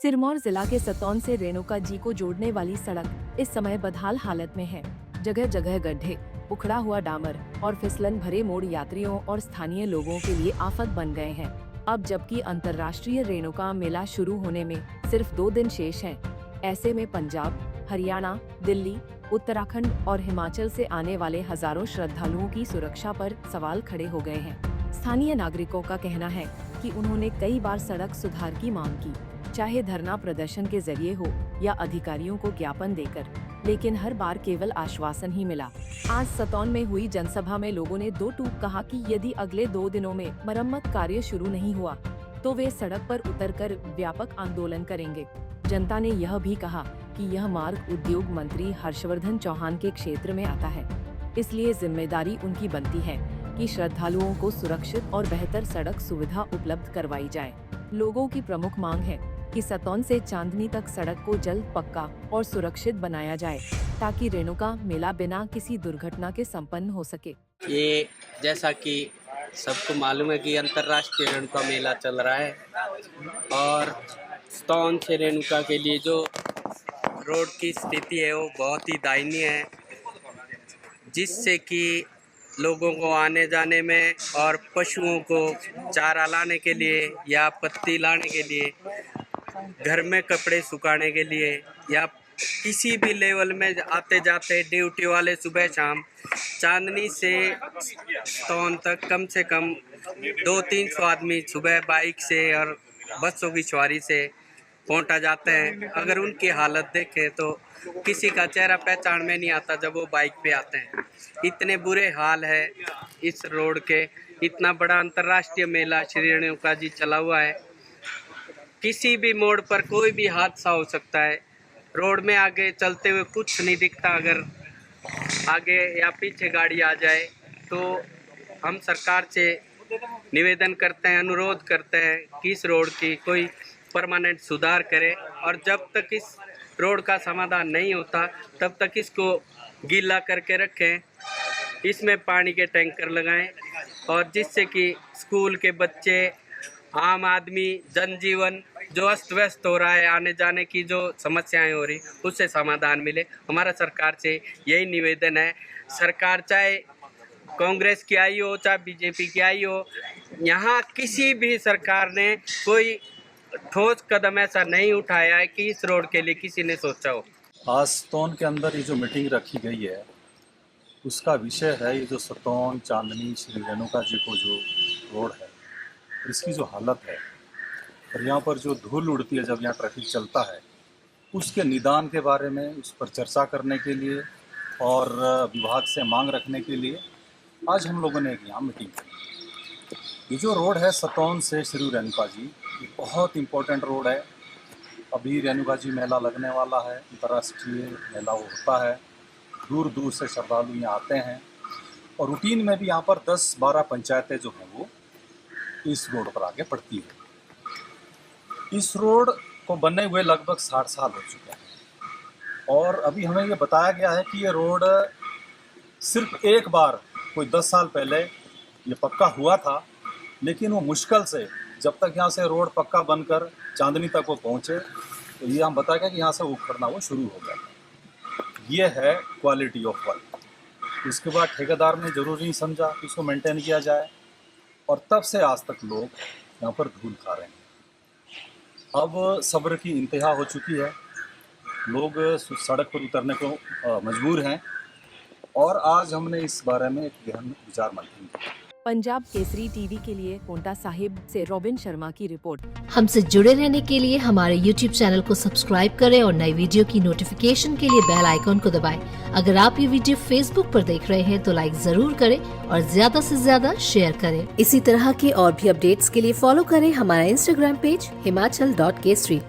सिरमौर जिला के सतौन से रेणुका जी को जोड़ने वाली सड़क इस समय बदहाल हालत में है। जगह जगह गड्ढे, उखड़ा हुआ डामर और फिसलन भरे मोड़ यात्रियों और स्थानीय लोगों के लिए आफत बन गए हैं। अब जबकि अंतर्राष्ट्रीय रेणुका मेला शुरू होने में सिर्फ 2 दिन शेष हैं, ऐसे में पंजाब, हरियाणा, दिल्ली, उत्तराखंड और हिमाचल से आने वाले हजारों श्रद्धालुओं की सुरक्षा पर सवाल खड़े हो गए हैं। स्थानीय नागरिकों का कहना है कि उन्होंने कई बार सड़क सुधार की मांग की, चाहे धरना प्रदर्शन के जरिए हो या अधिकारियों को ज्ञापन देकर, लेकिन हर बार केवल आश्वासन ही मिला। आज सतौन में हुई जनसभा में लोगों ने 2 टूक कहा कि यदि अगले 2 दिनों में मरम्मत कार्य शुरू नहीं हुआ तो वे सड़क पर उतरकर व्यापक आंदोलन करेंगे। जनता ने यह भी कहा कि यह मार्ग उद्योग मंत्री हर्षवर्धन चौहान के क्षेत्र में आता है, इसलिए जिम्मेदारी उनकी बनती है कि श्रद्धालुओं को सुरक्षित और बेहतर सड़क सुविधा उपलब्ध करवाई जाए। लोगों की प्रमुख मांग है कि सतौन से चांदनी तक सड़क को जल्द पक्का और सुरक्षित बनाया जाए, ताकि रेणुका मेला बिना किसी दुर्घटना के संपन्न हो सके। ये जैसा कि सबको मालूम है कि अंतर्राष्ट्रीय रेणुका मेला चल रहा है और सतौन से रेणुका के लिए जो रोड की स्थिति है वो बहुत ही दयनीय है, जिससे कि लोगों को आने जाने में और पशुओं को चारा लाने के लिए या पत्ती लाने के लिए, घर में कपड़े सुखाने के लिए या किसी भी लेवल में आते जाते ड्यूटी वाले सुबह शाम चांदनी से सतौन तक कम से कम 200-300 आदमी सुबह बाइक से और बसों की सवारी से पहुंचा जाते हैं। अगर उनकी हालत देखें तो किसी का चेहरा पहचान में नहीं आता जब वो बाइक पे आते हैं। इतने बुरे हाल है इस रोड के। इतना बड़ा अंतर्राष्ट्रीय मेला श्री रेणुका जी चला हुआ है, किसी भी मोड़ पर कोई भी हादसा हो सकता है। रोड में आगे चलते हुए कुछ नहीं दिखता, अगर आगे या पीछे गाड़ी आ जाए तो हम सरकार से निवेदन करते हैं, अनुरोध करते हैं कि इस रोड की कोई परमानेंट सुधार करे और जब तक इस रोड का समाधान नहीं होता तब तक इसको गीला करके रखें, इसमें पानी के टैंकर लगाएं और जिससे कि स्कूल के बच्चे, आम आदमी, जनजीवन जो अस्त व्यस्त हो रहा है, आने जाने की जो समस्याएं हो रही, उससे समाधान मिले। हमारा सरकार से यही निवेदन है। सरकार चाहे कांग्रेस की आई हो चाहे बीजेपी की आई हो, यहाँ किसी भी सरकार ने कोई ठोस कदम ऐसा नहीं उठाया है कि इस रोड के लिए किसी ने सोचा हो। आज सतौन के अंदर ये जो मीटिंग रखी गई है उसका विषय है ये जो सतौन चांदनी श्री रेणुका जी को जो रोड है, इसकी जो हालत है और यहाँ पर जो धूल उड़ती है जब यहाँ ट्रैफिक चलता है, उसके निदान के बारे में उस पर चर्चा करने के लिए और विभाग से मांग रखने के लिए आज हम लोगों ने एक यहाँ मीटिंग की। ये जो रोड है सतौन से श्री रेणुका जी, ये बहुत इम्पोर्टेंट रोड है। अभी रेणुका जी मेला लगने वाला है, अंतर्राष्ट्रीय मेला वो होता है, दूर दूर से श्रद्धालु यहाँ आते हैं और रूटीन में भी यहाँ पर 10-12 पंचायतें जो हैं वो इस रोड पर आगे बढ़ती है। इस रोड को बने हुए लगभग 60 साल हो चुके हैं और अभी हमें ये बताया गया है कि ये रोड सिर्फ एक बार कोई 10 साल पहले ये पक्का हुआ था, लेकिन वो मुश्किल से जब तक यहाँ से रोड पक्का बनकर चांदनी तक वो पहुँचे तो ये हम बताया कि यहाँ से उखड़ना वो शुरू हो गया। ये है क्वालिटी ऑफ वर्क। उसके बाद ठेकेदार ने ज़रूरी नहीं समझा कि इसको मेंटेन किया जाए और तब से आज तक लोग यहाँ पर धूल खा रहे हैं। अब सब्र की इंतहा हो चुकी है, लोग सड़क पर उतरने को मजबूर हैं और आज हमने इस बारे में एक गहन विचार मंथन किया। पंजाब केसरी टीवी के लिए कोंटा साहिब से रॉबिन शर्मा की रिपोर्ट। हमसे जुड़े रहने के लिए हमारे YouTube चैनल को सब्सक्राइब करें और नई वीडियो की नोटिफिकेशन के लिए बेल आइकॉन को दबाएं। अगर आप ये वीडियो Facebook पर देख रहे हैं तो लाइक जरूर करें और ज्यादा से ज्यादा शेयर करें। इसी तरह के और भी अपडेट्स के लिए फॉलो करें हमारा Instagram पेज himachal.kesri।